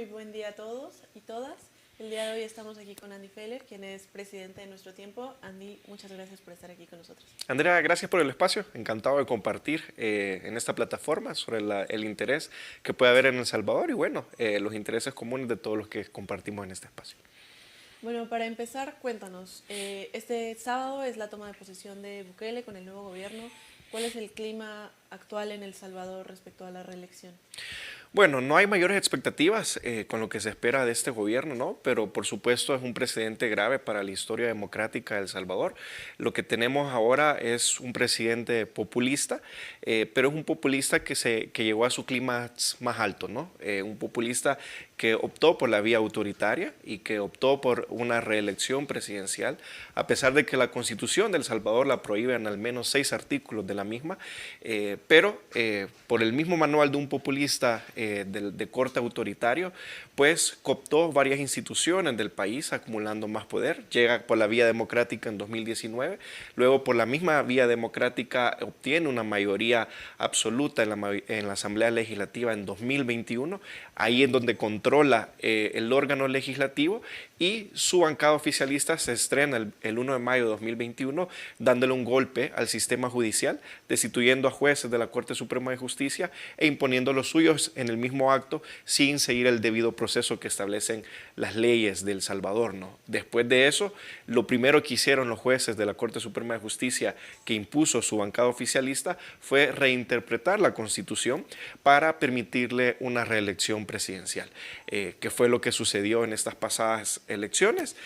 buen día a todos y todas. El día de hoy estamos aquí con Andy Feller, quien es presidente de Nuestro Tiempo. Andy, muchas gracias por estar aquí con nosotros. Andrea, gracias por el espacio. Encantado de compartir en esta plataforma sobre el interés que puede haber en El Salvador y bueno, los intereses comunes de todos los que compartimos en este espacio. Bueno, para empezar, cuéntanos. Este sábado es la toma de posesión de Bukele con el nuevo gobierno. ¿Cuál es el clima actual en El Salvador respecto a la reelección? Bueno, no hay mayores expectativas con lo que se espera de este gobierno, ¿no? Pero por supuesto es un precedente grave para la historia democrática de El Salvador. Lo que tenemos ahora es un presidente populista, pero es un populista que llegó a su clímax más alto, ¿no? Un populista que optó por la vía autoritaria y que optó por una reelección presidencial, a pesar de que la Constitución de El Salvador la prohíbe en al menos 6 artículos de la misma, pero por el mismo manual de un populista de corte autoritario, pues cooptó varias instituciones del país, acumulando más poder. Llega por la vía democrática en 2019, luego por la misma vía democrática obtiene una mayoría absoluta en la Asamblea Legislativa en 2021, ahí en donde controla el órgano legislativo y su bancada oficialista se estrena el 1 de mayo de 2021, dándole un golpe al sistema judicial, destituyendo a jueces de la Corte Suprema de Justicia e imponiendo los suyos en el mismo acto sin seguir el debido proceso que establecen las leyes de El Salvador, ¿no? Después de eso, lo primero que hicieron los jueces de la Corte Suprema de Justicia que impuso su bancada oficialista fue reinterpretar la Constitución para permitirle una reelección presidencial, que fue lo que sucedió en estas pasadas elecciones,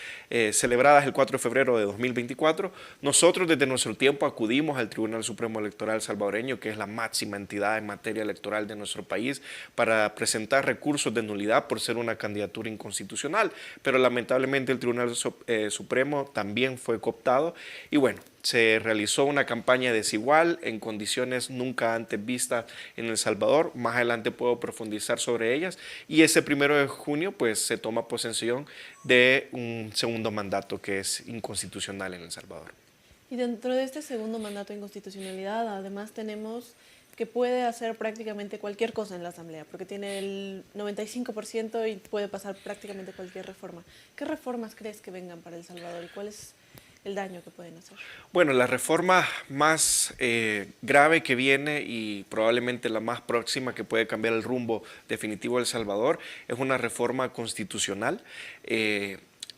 celebradas el 4 de febrero de 2024. Nosotros desde Nuestro Tiempo acudimos al Tribunal Supremo Electoral salvadoreño, que es la máxima entidad en materia electoral de nuestro país, para presentar recursos de nulidad por ser una candidatura inconstitucional, pero lamentablemente el Tribunal Supremo también fue cooptado y bueno, se realizó una campaña desigual en condiciones nunca antes vistas en El Salvador. Más adelante puedo profundizar sobre ellas. Y ese 1 de junio pues se toma posesión de un segundo mandato que es inconstitucional en El Salvador. Y dentro de este segundo mandato de inconstitucionalidad, además tenemos que puede hacer prácticamente cualquier cosa en la Asamblea, porque tiene el 95% y puede pasar prácticamente cualquier reforma. ¿Qué reformas crees que vengan para El Salvador y cuál es el daño que pueden hacer? Bueno, la reforma más grave que viene y probablemente la más próxima que puede cambiar el rumbo definitivo de El Salvador es una reforma constitucional.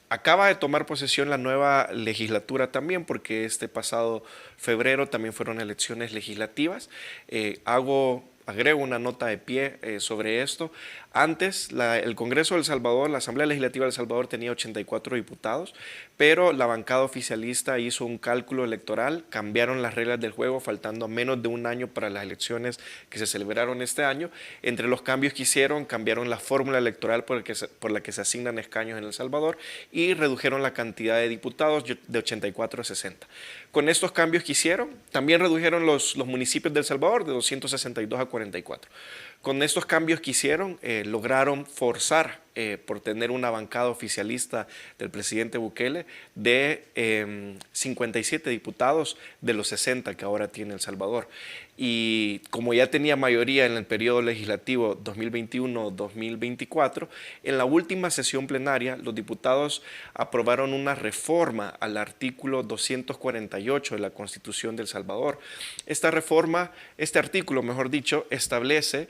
Acaba de tomar posesión la nueva legislatura también, porque este pasado febrero también fueron elecciones legislativas. Agrego una nota de pie sobre esto. Antes, el Congreso de El Salvador, la Asamblea Legislativa de El Salvador tenía 84 diputados, pero la bancada oficialista hizo un cálculo electoral, cambiaron las reglas del juego, faltando menos de un año para las elecciones que se celebraron este año. Entre los cambios que hicieron, cambiaron la fórmula electoral por la que se asignan escaños en El Salvador y redujeron la cantidad de diputados de 84 a 60. Con estos cambios que hicieron, también redujeron los municipios de El Salvador de 262 a 44. Con estos cambios que hicieron, lograron forzar, por tener una bancada oficialista del presidente Bukele, de 57 diputados de los 60 que ahora tiene El Salvador. Y como ya tenía mayoría en el periodo legislativo 2021-2024, en la última sesión plenaria los diputados aprobaron una reforma al artículo 248 de la Constitución de El Salvador. Esta reforma, este artículo, mejor dicho, establece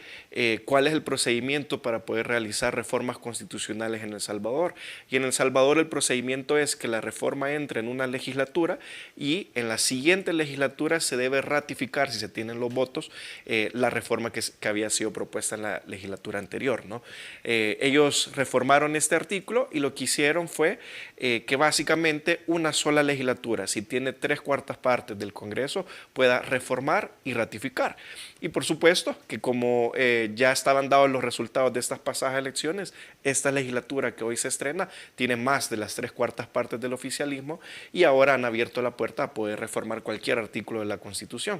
cuál es el procedimiento para poder realizar reformas constitucionales en El Salvador. Y en El Salvador el procedimiento es que la reforma entre en una legislatura y en la siguiente legislatura se debe ratificar, si se tienen los votos, la reforma que había sido propuesta en la legislatura anterior, ¿no? Ellos reformaron este artículo y lo que hicieron fue que básicamente una sola legislatura, si tiene 3/4 partes del Congreso, pueda reformar y ratificar. Y por supuesto que como ya estaban dados los resultados de estas pasadas elecciones, esta legislatura que hoy se estrena tiene más de las 3/4 partes del oficialismo y ahora han abierto la puerta a poder reformar cualquier artículo de la Constitución.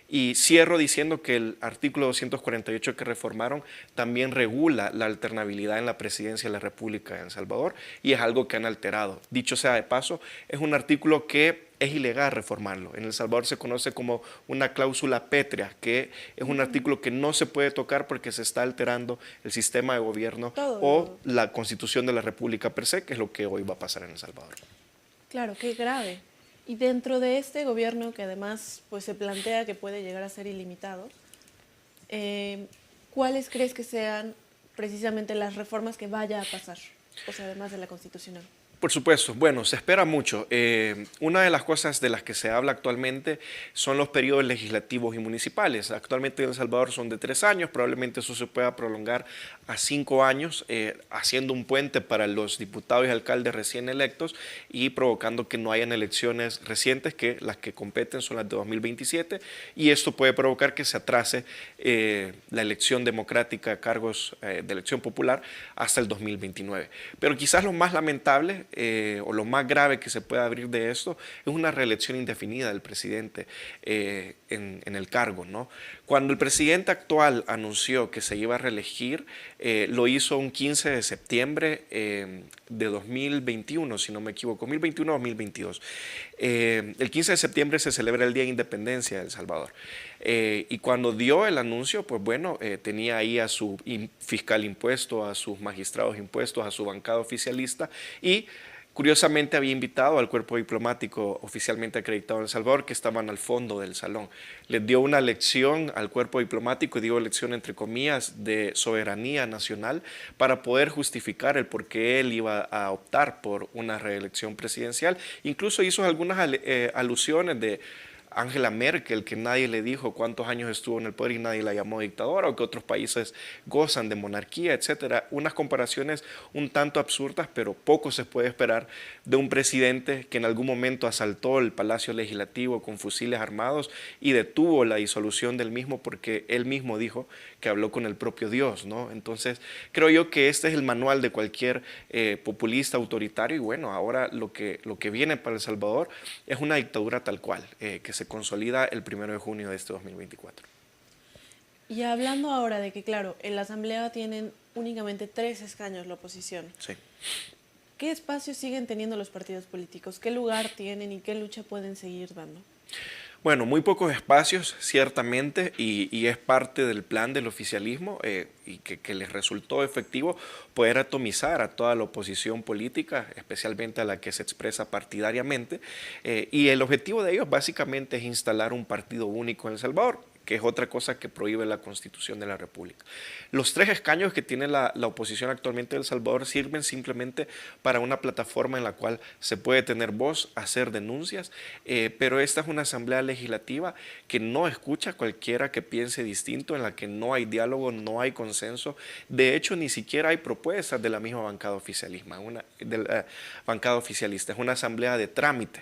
Y cierro diciendo que el artículo 248 que reformaron también regula la alternabilidad en la presidencia de la República de El Salvador y es algo que han alterado. Dicho sea de paso, es un artículo que es ilegal reformarlo. En El Salvador se conoce como una cláusula pétrea, que es un artículo que no se puede tocar porque se está alterando el sistema de gobierno o la Constitución de la República per se, que es lo que hoy va a pasar en El Salvador. Claro, qué grave. Y dentro de este gobierno, que además pues, se plantea que puede llegar a ser ilimitado, ¿cuáles crees que sean precisamente las reformas que vaya a pasar? O sea, además de la constitucional. Por supuesto, bueno, se espera mucho. Una de las cosas de las que se habla actualmente son los periodos legislativos y municipales. Actualmente en El Salvador son de 3 años, probablemente eso se pueda prolongar a 5 años, haciendo un puente para los diputados y alcaldes recién electos y provocando que no hayan elecciones recientes, que las que competen son las de 2027, y esto puede provocar que se atrase la elección democrática de cargos de elección popular hasta el 2029. Pero quizás lo más lamentable o lo más grave que se puede abrir de esto es una reelección indefinida del presidente en el cargo, ¿no? Cuando el presidente actual anunció que se iba a reelegir, lo hizo un 15 de septiembre de 2021, si no me equivoco, 2021 o 2022. El 15 de septiembre se celebra el Día de Independencia de El Salvador. Y cuando dio el anuncio, pues bueno, tenía ahí a su fiscal impuesto, a sus magistrados impuestos, a su bancada oficialista y curiosamente había invitado al cuerpo diplomático oficialmente acreditado en El Salvador que estaban al fondo del salón. Les dio una lección al cuerpo diplomático, y digo lección entre comillas, de soberanía nacional para poder justificar el por qué él iba a optar por una reelección presidencial. Incluso hizo algunas alusiones de Angela Merkel, que nadie le dijo cuántos años estuvo en el poder y nadie la llamó dictadora, o que otros países gozan de monarquía, etcétera. Unas comparaciones un tanto absurdas, pero poco se puede esperar de un presidente que en algún momento asaltó el Palacio Legislativo con fusiles armados y detuvo la disolución del mismo porque él mismo dijo que habló con el propio Dios, ¿no? Entonces, creo yo que este es el manual de cualquier populista autoritario y bueno, ahora lo que viene para El Salvador es una dictadura tal cual, que se consolida el 1 de junio de este 2024. Y hablando ahora de que, claro, en la Asamblea tienen únicamente 3 escaños la oposición. Sí. ¿Qué espacios siguen teniendo los partidos políticos? ¿Qué lugar tienen y qué lucha pueden seguir dando? Bueno, muy pocos espacios, ciertamente, y es parte del plan del oficialismo y que les resultó efectivo poder atomizar a toda la oposición política, especialmente a la que se expresa partidariamente, y el objetivo de ellos básicamente es instalar un partido único en El Salvador, que es otra cosa que prohíbe la Constitución de la República. Los 3 escaños que tiene la oposición actualmente de El Salvador sirven simplemente para una plataforma en la cual se puede tener voz, hacer denuncias, pero esta es una asamblea legislativa que no escucha a cualquiera que piense distinto, en la que no hay diálogo, no hay consenso. De hecho, ni siquiera hay propuestas de la misma bancada oficialista. Es una asamblea de trámite.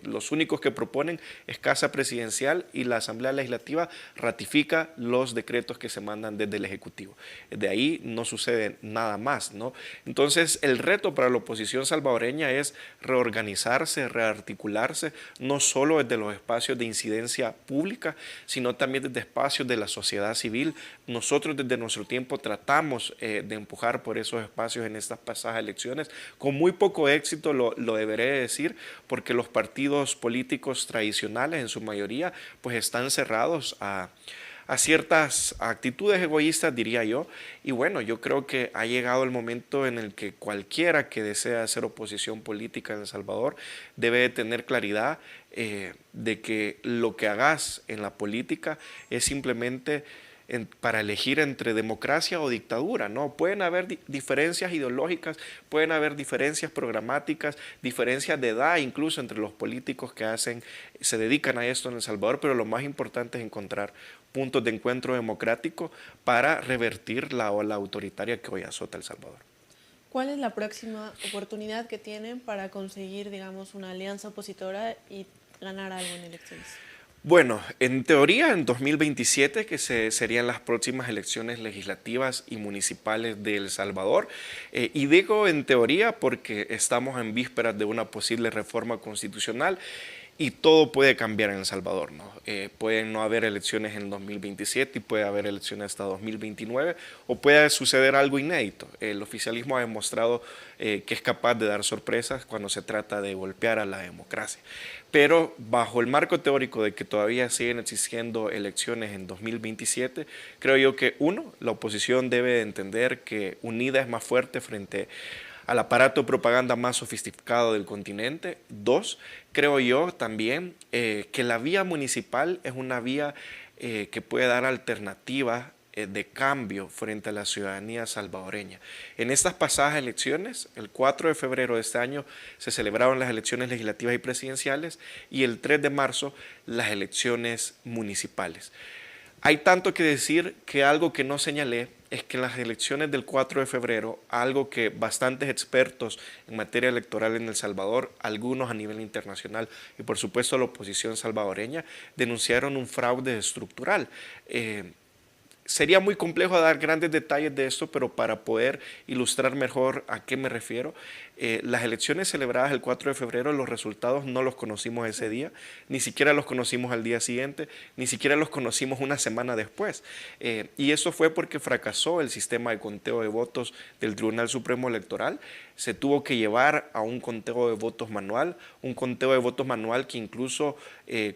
Los únicos que proponen es Casa Presidencial y la Asamblea Legislativa ratifica los decretos que se mandan desde el Ejecutivo. De ahí no sucede nada más, ¿no? Entonces, el reto para la oposición salvadoreña es reorganizarse, rearticularse, no solo desde los espacios de incidencia pública, sino también desde espacios de la sociedad civil. Nosotros desde nuestro tiempo tratamos de empujar por esos espacios en estas pasadas elecciones, con muy poco éxito, lo deberé decir, porque los partidos políticos tradicionales en su mayoría pues están cerrados a ciertas actitudes egoístas, diría yo, y bueno, yo creo que ha llegado el momento en el que cualquiera que desea hacer oposición política en El Salvador debe de tener claridad de que lo que hagas en la política es simplemente para elegir entre democracia o dictadura, ¿no? Pueden haber diferencias ideológicas, pueden haber diferencias programáticas, diferencias de edad incluso entre los políticos que se dedican a esto en El Salvador, pero lo más importante es encontrar puntos de encuentro democrático para revertir la ola autoritaria que hoy azota El Salvador. ¿Cuál es la próxima oportunidad que tienen para conseguir, digamos, una alianza opositora y ganar algo en elecciones? Bueno, en teoría en 2027, que serían las próximas elecciones legislativas y municipales de El Salvador, y digo en teoría porque estamos en vísperas de una posible reforma constitucional y todo puede cambiar en El Salvador, ¿no? Pueden no haber elecciones en 2027 y puede haber elecciones hasta 2029 o puede suceder algo inédito. El oficialismo ha demostrado que es capaz de dar sorpresas cuando se trata de golpear a la democracia. Pero bajo el marco teórico de que todavía siguen existiendo elecciones en 2027, creo yo que uno, la oposición debe de entender que unida es más fuerte frente al aparato de propaganda más sofisticado del continente. Dos, creo yo también que la vía municipal es una vía que puede dar alternativas de cambio frente a la ciudadanía salvadoreña. En estas pasadas elecciones, el 4 de febrero de este año se celebraron las elecciones legislativas y presidenciales y el 3 de marzo las elecciones municipales. Hay tanto que decir que algo que no señalé es que en las elecciones del 4 de febrero, algo que bastantes expertos en materia electoral en El Salvador, algunos a nivel internacional y por supuesto la oposición salvadoreña, denunciaron un fraude estructural. Sería muy complejo dar grandes detalles de esto, pero para poder ilustrar mejor a qué me refiero, las elecciones celebradas el 4 de febrero, los resultados no los conocimos ese día, ni siquiera los conocimos al día siguiente, ni siquiera los conocimos una semana después. Y eso fue porque fracasó el sistema de conteo de votos del Tribunal Supremo Electoral. Se tuvo que llevar a un conteo de votos manual, un conteo de votos manual que incluso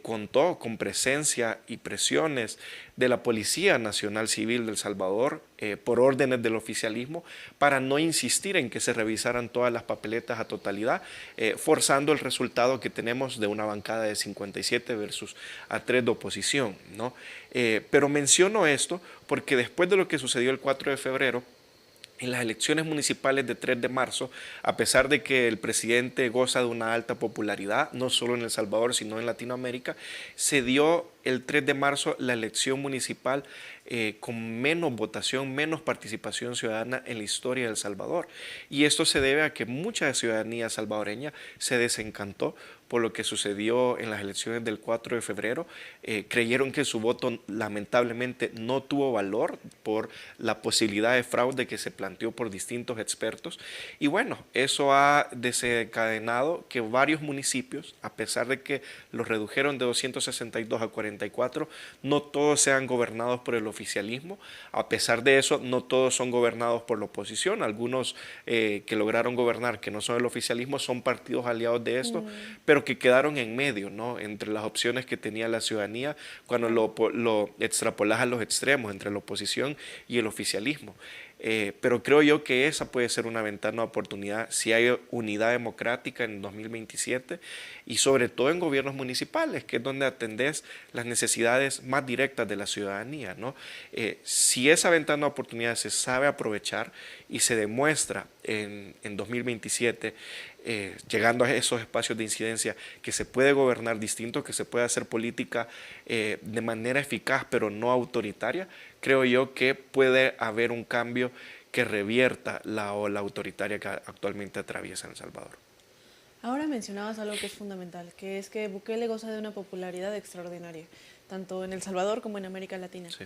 contó con presencia y presiones de la Policía Nacional Civil de El Salvador por órdenes del oficialismo para no insistir en que se revisaran todas las papeletas a totalidad, forzando el resultado que tenemos de una bancada de 57 versus a 3 de oposición, ¿no? Pero menciono esto porque después de lo que sucedió el 4 de febrero, en las elecciones municipales de 3 de marzo, a pesar de que el presidente goza de una alta popularidad, no solo en El Salvador, sino en Latinoamérica, se dio el 3 de marzo la elección municipal con menos votación, menos participación ciudadana en la historia de El Salvador. Y esto se debe a que mucha ciudadanía salvadoreña se desencantó por lo que sucedió en las elecciones del 4 de febrero. Creyeron que su voto lamentablemente no tuvo valor por la posibilidad de fraude que se planteó por distintos expertos. Y bueno, eso ha desencadenado que varios municipios, a pesar de que los redujeron de 262 a 44, no todos sean gobernados por el oficialismo. A pesar de eso, no todos son gobernados por la oposición. Algunos que lograron gobernar, que no son el oficialismo, son partidos aliados de esto, pero que quedaron en medio, ¿no? Entre las opciones que tenía la ciudadanía cuando lo extrapolas a los extremos, entre la oposición y el oficialismo. Pero creo yo que esa puede ser una ventana de oportunidad si hay unidad democrática en 2027 y sobre todo en gobiernos municipales, que es donde atendés las necesidades más directas de la ciudadanía, ¿no? Si esa ventana de oportunidad se sabe aprovechar y se demuestra en 2027, llegando a esos espacios de incidencia, que se puede gobernar distinto, que se puede hacer política de manera eficaz pero no autoritaria, creo yo que puede haber un cambio que revierta la ola autoritaria que actualmente atraviesa El Salvador. Ahora mencionabas algo que es fundamental, que es que Bukele goza de una popularidad extraordinaria, tanto en El Salvador como en América Latina. Sí.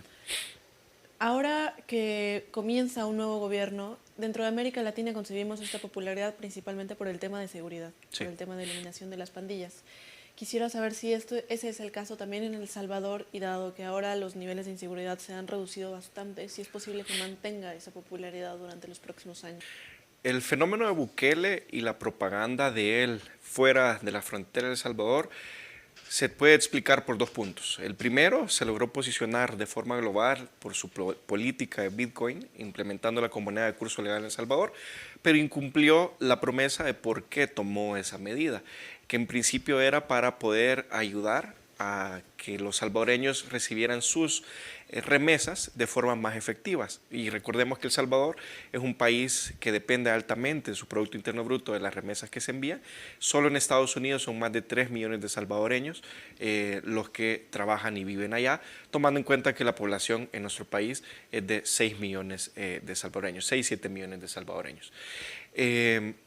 Ahora que comienza un nuevo gobierno, dentro de América Latina concebimos esta popularidad principalmente por el tema de seguridad, Sí. por el tema de eliminación de las pandillas. Quisiera saber si ese es el caso también en El Salvador y dado que ahora los niveles de inseguridad se han reducido bastante, si es posible que mantenga esa popularidad durante los próximos años. El fenómeno de Bukele y la propaganda de él fuera de la frontera de El Salvador se puede explicar por dos puntos. El primero, se logró posicionar de forma global por su política de Bitcoin, implementándola como moneda de curso legal en El Salvador, pero incumplió la promesa de por qué tomó esa medida, que en principio era para poder ayudar a que los salvadoreños recibieran sus remesas de formas más efectivas. Y recordemos que El Salvador es un país que depende altamente de su Producto Interno Bruto, de las remesas que se envían. Solo en Estados Unidos son más de 3 millones de salvadoreños los que trabajan y viven allá, tomando en cuenta que la población en nuestro país es de 6 millones de salvadoreños, 6-7 millones de salvadoreños.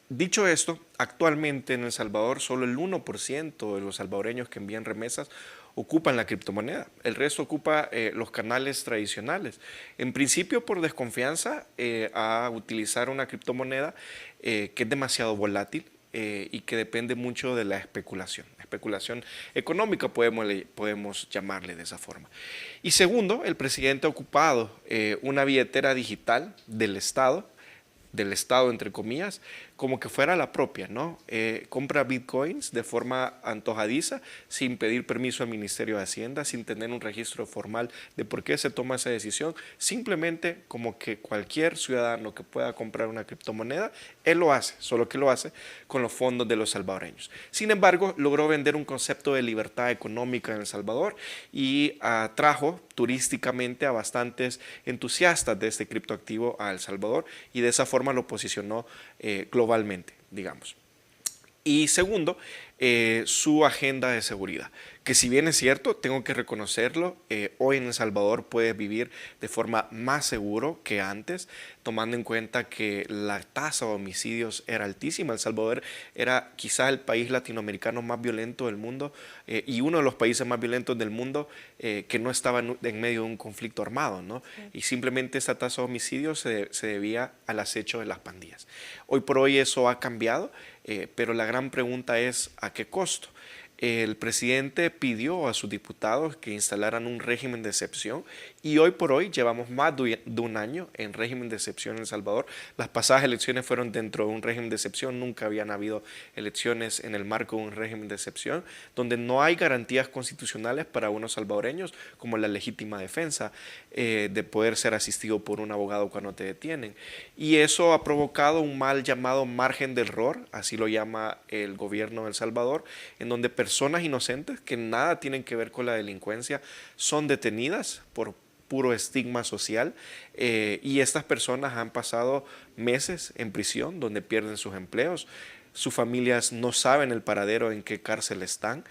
Dicho esto, actualmente en El Salvador solo el 1% de los salvadoreños que envían remesas ocupan la criptomoneda. El resto ocupa los canales tradicionales. En principio por desconfianza a utilizar una criptomoneda que es demasiado volátil, y que depende mucho de la especulación económica, podemos llamarle de esa forma. Y segundo, el presidente ha ocupado una billetera digital del Estado, entre comillas, como que fuera la propia, ¿no? Compra bitcoins de forma antojadiza, sin pedir permiso al Ministerio de Hacienda, sin tener un registro formal de por qué se toma esa decisión, simplemente como que cualquier ciudadano que pueda comprar una criptomoneda, él lo hace, solo que lo hace con los fondos de los salvadoreños. Sin embargo, logró vender un concepto de libertad económica en El Salvador y atrajo turísticamente a bastantes entusiastas de este criptoactivo a El Salvador y de esa forma lo posicionó globalmente, digamos. Y segundo, su agenda de seguridad, que si bien es cierto, tengo que reconocerlo, hoy en El Salvador puedes vivir de forma más seguro que antes, tomando en cuenta que la tasa de homicidios era altísima. El Salvador era quizás el país latinoamericano más violento del mundo y uno de los países más violentos del mundo que no estaba en medio de un conflicto armado, ¿no? Y simplemente esa tasa de homicidios se debía al acecho de las pandillas. Hoy por hoy eso ha cambiado, pero la gran pregunta es ¿a qué costo? El presidente pidió a sus diputados que instalaran un régimen de excepción y hoy por hoy llevamos más de un año en régimen de excepción en El Salvador. Las pasadas elecciones fueron dentro de un régimen de excepción, nunca habían habido elecciones en el marco de un régimen de excepción, donde no hay garantías constitucionales para unos salvadoreños como la legítima defensa, de poder ser asistido por un abogado cuando te detienen. Y eso ha provocado un mal llamado margen de error, así lo llama el gobierno de El Salvador, en donde personas inocentes que nada tienen que ver con la delincuencia son detenidas por puro estigma social y estas personas han pasado meses en prisión donde pierden sus empleos, sus familias no saben el paradero en qué cárcel están.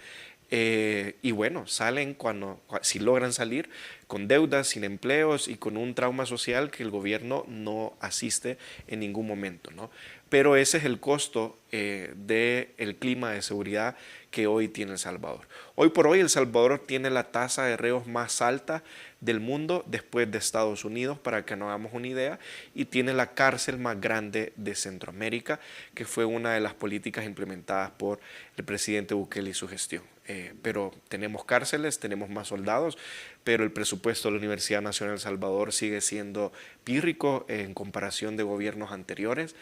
Y bueno, salen si logran salir con deudas, sin empleos y con un trauma social que el gobierno no asiste en ningún momento, ¿no? Pero ese es el costo del clima de seguridad que hoy tiene El Salvador. Hoy por hoy El Salvador tiene la tasa de reos más alta del mundo después de Estados Unidos, para que nos hagamos una idea, y tiene la cárcel más grande de Centroamérica, que fue una de las políticas implementadas por el presidente Bukele y su gestión. Pero tenemos cárceles, tenemos más soldados, pero el presupuesto de la Universidad Nacional de El Salvador sigue siendo pírrico en comparación de gobiernos anteriores.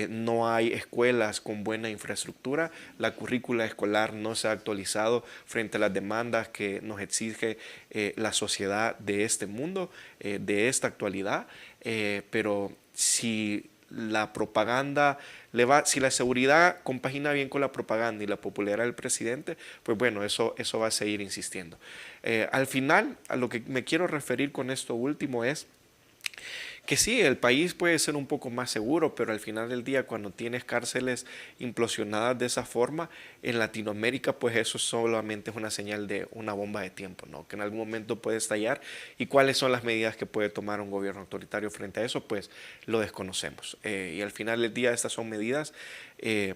No hay escuelas con buena infraestructura, la currícula escolar no se ha actualizado frente a las demandas que nos exige la sociedad de este mundo, de esta actualidad, pero si la propaganda si la seguridad compagina bien con la propaganda y la popularidad del presidente, pues bueno, eso va a seguir insistiendo. Al final, a lo que me quiero referir con esto último es que sí, el país puede ser un poco más seguro, pero al final del día, cuando tienes cárceles implosionadas de esa forma, en Latinoamérica, pues eso solamente es una señal de una bomba de tiempo, ¿no? Que en algún momento puede estallar. ¿Y cuáles son las medidas que puede tomar un gobierno autoritario frente a eso? Pues lo desconocemos. Y al final del día, estas son medidas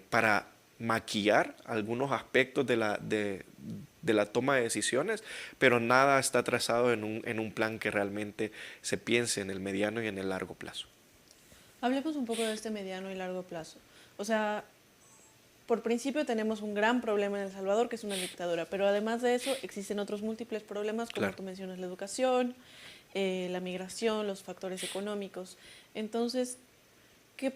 para maquillar algunos aspectos de la toma de decisiones, pero nada está trazado en un plan que realmente se piense en el mediano y en el largo plazo. Hablemos un poco de este mediano y largo plazo. O sea, por principio tenemos un gran problema en El Salvador, que es una dictadura, pero además de eso existen otros múltiples problemas, como Claro. tú mencionas, la educación, la migración, los factores económicos. Entonces, ¿qué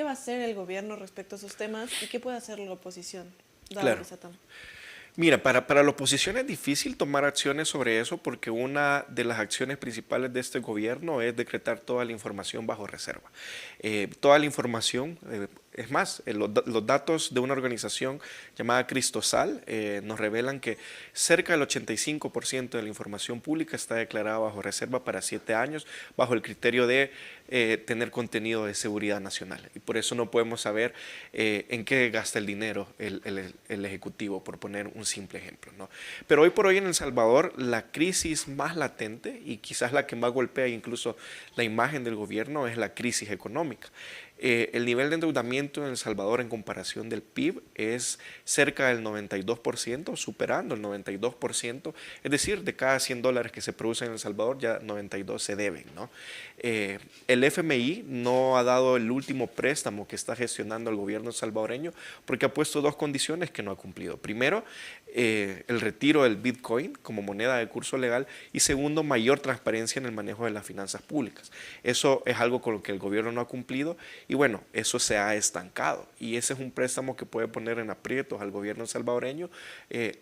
va a hacer el gobierno respecto a esos temas y qué puede hacer la oposición? Claro. Mira, para la oposición es difícil tomar acciones sobre eso porque una de las acciones principales de este gobierno es decretar toda la información bajo reserva. Toda la información, es más, los datos de una organización llamada Cristosal nos revelan que cerca del 85% de la información pública está declarada bajo reserva para 7 años, bajo el criterio de tener contenido de seguridad nacional. Y por eso no podemos saber en qué gasta el dinero el Ejecutivo, por poner un simple ejemplo, ¿no? Pero hoy por hoy en El Salvador la crisis más latente y quizás la que más golpea incluso la imagen del gobierno es la crisis económica. El nivel de endeudamiento crecimiento en El Salvador en comparación del PIB es cerca del 92%, superando el 92%, es decir, de cada 100 dólares que se producen en El Salvador, ya 92 se deben, ¿no? El FMI no ha dado el último préstamo que está gestionando el gobierno salvadoreño porque ha puesto dos condiciones que no ha cumplido. Primero, el retiro del Bitcoin como moneda de curso legal y segundo, mayor transparencia en el manejo de las finanzas públicas. Eso es algo con lo que el gobierno no ha cumplido y bueno, eso se ha estancado y ese es un préstamo que puede poner en aprietos al gobierno salvadoreño,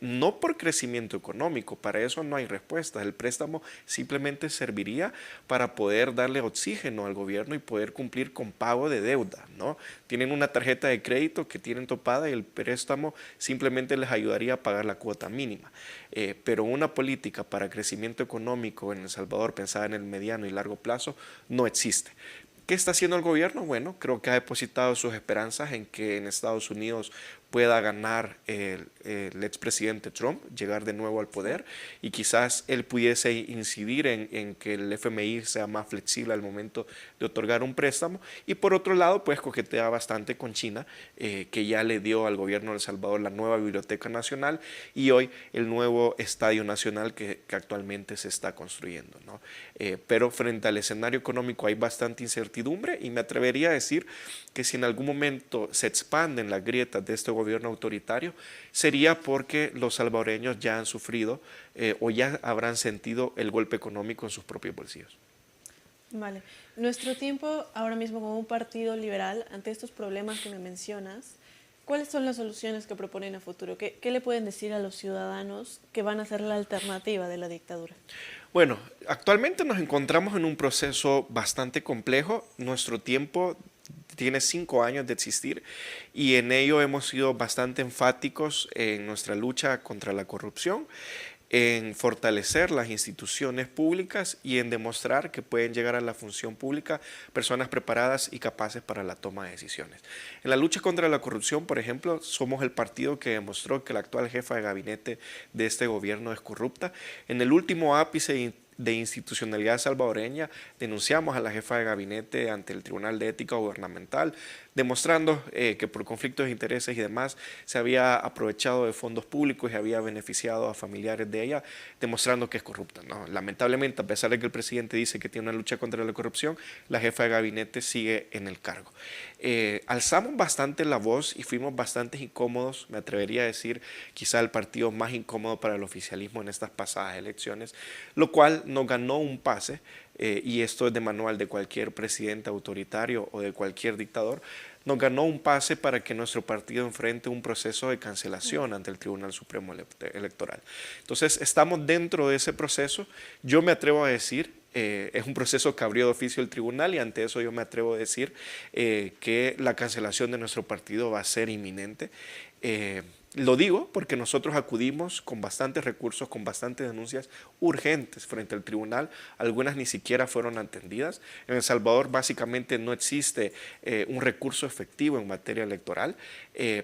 no por crecimiento económico, para eso no hay respuesta. El préstamo simplemente serviría para poder darle oxígeno al gobierno y poder cumplir con pago de deuda, ¿no? Tienen una tarjeta de crédito que tienen topada y el préstamo simplemente les ayudaría a pagar la cuota mínima. Pero una política para crecimiento económico en El Salvador pensada en el mediano y largo plazo no existe. ¿Qué está haciendo el gobierno? Bueno, creo que ha depositado sus esperanzas en que en Estados Unidos pueda ganar el expresidente Trump, llegar de nuevo al poder y quizás él pudiese incidir en que el FMI sea más flexible al momento de otorgar un préstamo y por otro lado pues coquetea bastante con China, que ya le dio al gobierno de El Salvador la nueva Biblioteca Nacional y hoy el nuevo Estadio Nacional que actualmente se está construyendo, ¿no? Pero frente al escenario económico hay bastante incertidumbre y me atrevería a decir que si en algún momento se expanden las grietas de este gobierno autoritario, sería porque los salvadoreños ya han sufrido o ya habrán sentido el golpe económico en sus propios bolsillos. Vale. Nuestro tiempo ahora mismo como un partido liberal, ante estos problemas que me mencionas, ¿cuáles son las soluciones que proponen a futuro? ¿Qué le pueden decir a los ciudadanos que van a ser la alternativa de la dictadura? Bueno, actualmente nos encontramos en un proceso bastante complejo. Nuestro tiempo tiene 5 años de existir y en ello hemos sido bastante enfáticos en nuestra lucha contra la corrupción, en fortalecer las instituciones públicas y en demostrar que pueden llegar a la función pública personas preparadas y capaces para la toma de decisiones. En la lucha contra la corrupción, por ejemplo, somos el partido que demostró que la actual jefa de gabinete de este gobierno es corrupta. En el último ápice de institucionalidad salvadoreña, denunciamos a la jefa de gabinete ante el Tribunal de Ética Gubernamental, demostrando que por conflictos de intereses y demás se había aprovechado de fondos públicos y había beneficiado a familiares de ella, demostrando que es corrupta, ¿no? Lamentablemente, a pesar de que el presidente dice que tiene una lucha contra la corrupción, la jefa de gabinete sigue en el cargo. Alzamos bastante la voz y fuimos bastante incómodos, me atrevería a decir, quizá el partido más incómodo para el oficialismo en estas pasadas elecciones, lo cual nos ganó un pase, y esto es de manual de cualquier presidente autoritario o de cualquier dictador, nos ganó un pase para que nuestro partido enfrente un proceso de cancelación ante el Tribunal Supremo Electoral. Entonces, estamos dentro de ese proceso. Yo me atrevo a decir, es un proceso que abrió de oficio el tribunal y ante eso yo me atrevo a decir que la cancelación de nuestro partido va a ser inminente. Lo digo porque nosotros acudimos con bastantes recursos, con bastantes denuncias urgentes frente al tribunal. Algunas ni siquiera fueron atendidas. En El Salvador básicamente no existe un recurso efectivo en materia electoral,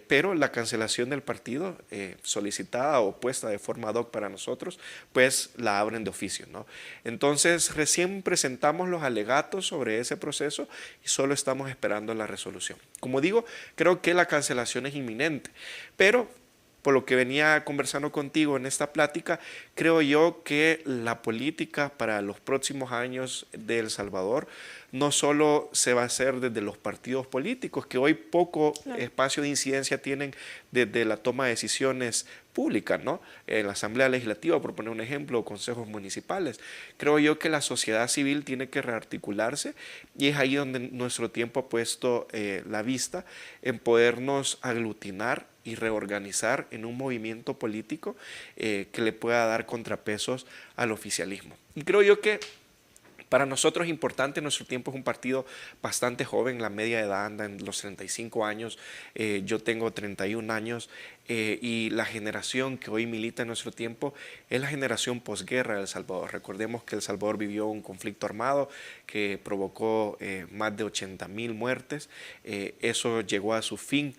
pero la cancelación del partido solicitada o puesta de forma ad hoc para nosotros, pues la abren de oficio, ¿no? Entonces recién presentamos los alegatos sobre ese proceso y solo estamos esperando la resolución. Como digo, creo que la cancelación es inminente, pero por lo que venía conversando contigo en esta plática, creo yo que la política para los próximos años de El Salvador no solo se va a hacer desde los partidos políticos, que hoy poco espacio de incidencia tienen desde la toma de decisiones públicas, ¿no? En la Asamblea Legislativa, por poner un ejemplo, o consejos municipales. Creo yo que la sociedad civil tiene que rearticularse y es ahí donde nuestro tiempo ha puesto la vista en podernos aglutinar y reorganizar en un movimiento político que le pueda dar contrapesos al oficialismo. Y creo yo que para nosotros es importante, nuestro tiempo es un partido bastante joven, la media edad anda en los 35 años, yo tengo 31 años y la generación que hoy milita en nuestro tiempo es la generación posguerra de El Salvador. Recordemos que El Salvador vivió un conflicto armado que provocó más de 80,000 muertes, eso llegó a su fin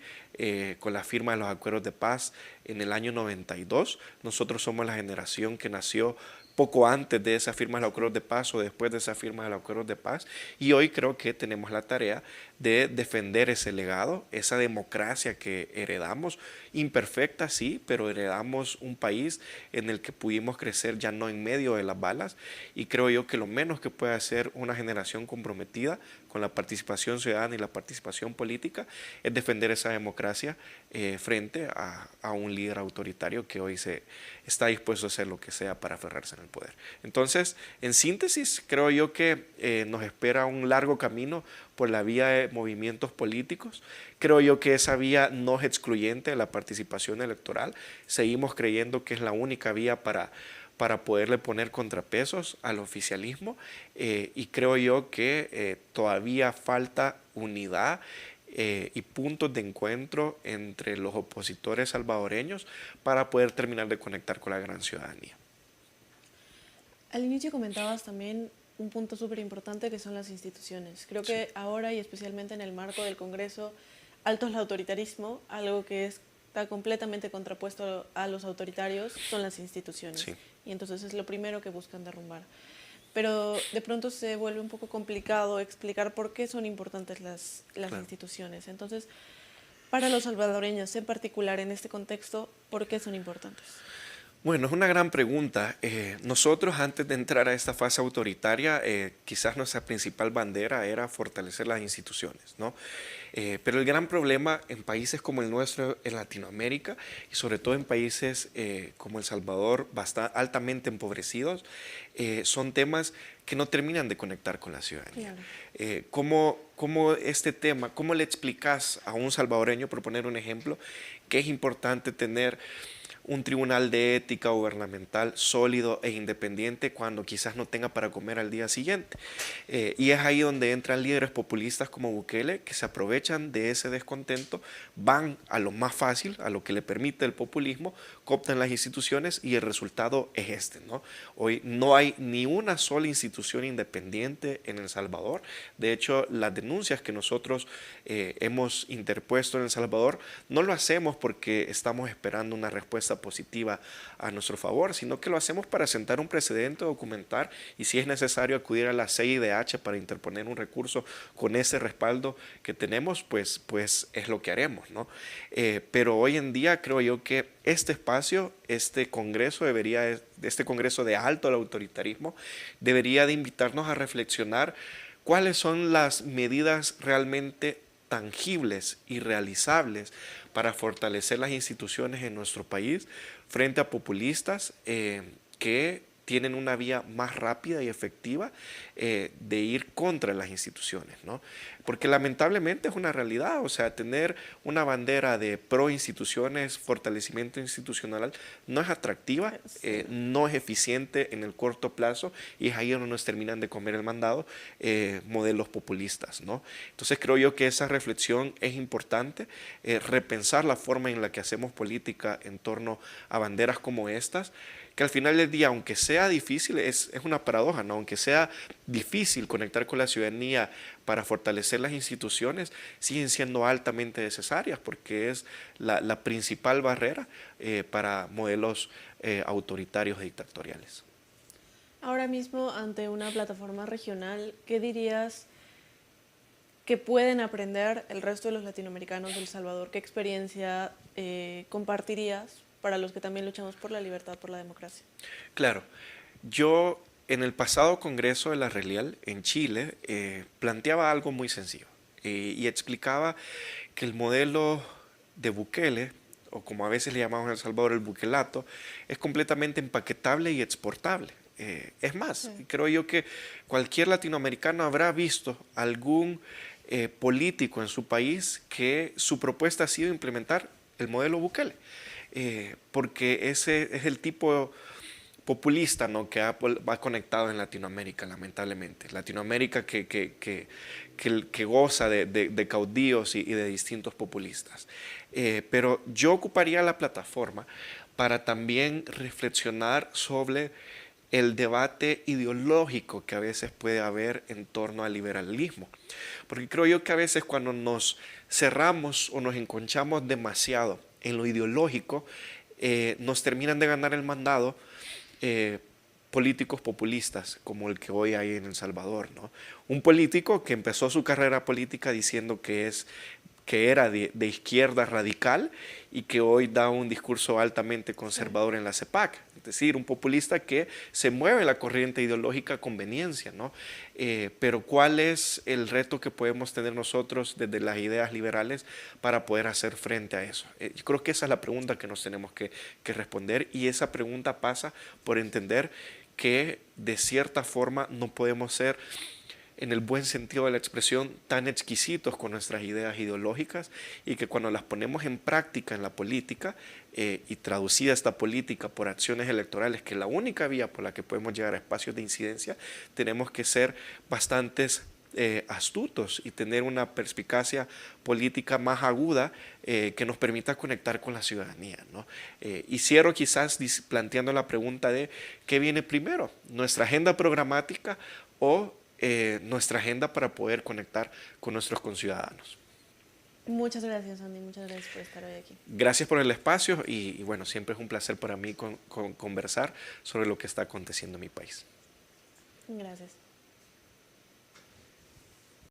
con la firma de los acuerdos de paz en el año 92. Nosotros somos la generación que nació poco antes de esa firma de los acuerdos de paz o después de esa firma de los acuerdos de paz y hoy creo que tenemos la tarea de defender ese legado, esa democracia que heredamos, imperfecta sí, pero heredamos un país en el que pudimos crecer ya no en medio de las balas, y creo yo que lo menos que puede hacer una generación comprometida con la participación ciudadana y la participación política es defender esa democracia frente a un líder autoritario que hoy está dispuesto a hacer lo que sea para aferrarse en el poder. Entonces, en síntesis, creo yo que nos espera un largo camino por la vía de movimientos políticos. Creo yo que esa vía no es excluyente de la participación electoral. Seguimos creyendo que es la única vía para poderle poner contrapesos al oficialismo, y creo yo que todavía falta unidad y puntos de encuentro entre los opositores salvadoreños para poder terminar de conectar con la gran ciudadanía. Al inicio comentabas también un punto súper importante que son las instituciones. Creo que ahora y especialmente en el marco del Congreso, alto el autoritarismo, algo que está completamente contrapuesto a los autoritarios, son las instituciones. Sí. Y entonces es lo primero que buscan derrumbar. Pero de pronto se vuelve un poco complicado explicar por qué son importantes las Claro. instituciones. Entonces, para los salvadoreños en particular en este contexto, ¿por qué son importantes? Bueno, es una gran pregunta. Nosotros antes de entrar a esta fase autoritaria, quizás nuestra principal bandera era fortalecer las instituciones, ¿no? Pero el gran problema en países como el nuestro, en Latinoamérica, y sobre todo en países como El Salvador, altamente empobrecidos, son temas que no terminan de conectar con la ciudadanía. Claro. ¿Cómo este tema, cómo le explicas a un salvadoreño, por poner un ejemplo, que es importante tener un tribunal de ética gubernamental sólido e independiente cuando quizás no tenga para comer al día siguiente? Y es ahí donde entran líderes populistas como Bukele, que se aprovechan de ese descontento, van a lo más fácil, a lo que le permite el populismo, cooptan las instituciones y el resultado es este, ¿no? Hoy no hay ni una sola institución independiente en El Salvador. De hecho, las denuncias que nosotros hemos interpuesto en El Salvador no lo hacemos porque estamos esperando una respuesta positiva a nuestro favor, sino que lo hacemos para sentar un precedente, documentar, y si es necesario acudir a la CIDH para interponer un recurso con ese respaldo que tenemos, pues es lo que haremos, ¿no? Pero hoy en día creo yo que este espacio, este congreso de alto al autoritarismo, debería de invitarnos a reflexionar cuáles son las medidas realmente tangibles y realizables para fortalecer las instituciones en nuestro país frente a populistas que tienen una vía más rápida y efectiva de ir contra las instituciones, ¿no? Porque lamentablemente es una realidad, o sea, tener una bandera de pro instituciones, fortalecimiento institucional, no es atractiva, no es eficiente en el corto plazo, y es ahí donde nos terminan de comer el mandado modelos populistas, ¿no? Entonces creo yo que esa reflexión es importante, repensar la forma en la que hacemos política en torno a banderas como estas, que al final del día, aunque sea difícil, es una paradoja, ¿no? Aunque sea difícil conectar con la ciudadanía para fortalecer las instituciones, siguen siendo altamente necesarias porque es la principal barrera para modelos autoritarios e dictatoriales. Ahora mismo, ante una plataforma regional, ¿qué dirías que pueden aprender el resto de los latinoamericanos de El Salvador? ¿Qué experiencia compartirías para los que también luchamos por la libertad, por la democracia? Claro, yo en el pasado Congreso de la RELIAL en Chile planteaba algo muy sencillo y explicaba que el modelo de Bukele, o como a veces le llamamos en El Salvador el Bukelato, es completamente empaquetable y exportable. Es más, creo yo que cualquier latinoamericano habrá visto algún político en su país que su propuesta ha sido implementar el modelo Bukele. Porque ese es el tipo populista, ¿no?, que ha conectado en Latinoamérica, lamentablemente. Latinoamérica que goza de caudillos y de distintos populistas. Pero yo ocuparía la plataforma para también reflexionar sobre el debate ideológico que a veces puede haber en torno al liberalismo. Porque creo yo que a veces cuando nos cerramos o nos enconchamos demasiado en lo ideológico, nos terminan de ganar el mandado políticos populistas como el que hoy hay en El Salvador, ¿no? Un político que empezó su carrera política diciendo que era de izquierda radical y que hoy da un discurso altamente conservador en la CEPAC. Es decir, un populista que se mueve en la corriente ideológica a conveniencia, ¿no? Pero ¿cuál es el reto que podemos tener nosotros desde las ideas liberales para poder hacer frente a eso? Yo creo que esa es la pregunta que nos tenemos que responder, y esa pregunta pasa por entender que de cierta forma no podemos ser, en el buen sentido de la expresión, tan exquisitos con nuestras ideas ideológicas, y que cuando las ponemos en práctica en la política y traducida esta política por acciones electorales, que es la única vía por la que podemos llegar a espacios de incidencia, tenemos que ser bastantes astutos y tener una perspicacia política más aguda que nos permita conectar con la ciudadanía, ¿no? Y cierro quizás planteando la pregunta de ¿qué viene primero? ¿Nuestra agenda programática o nuestra agenda para poder conectar con nuestros conciudadanos? Muchas gracias, Andy. Muchas gracias por estar hoy aquí. Gracias por el espacio y bueno, siempre es un placer para mí conversar sobre lo que está aconteciendo en mi país. Gracias.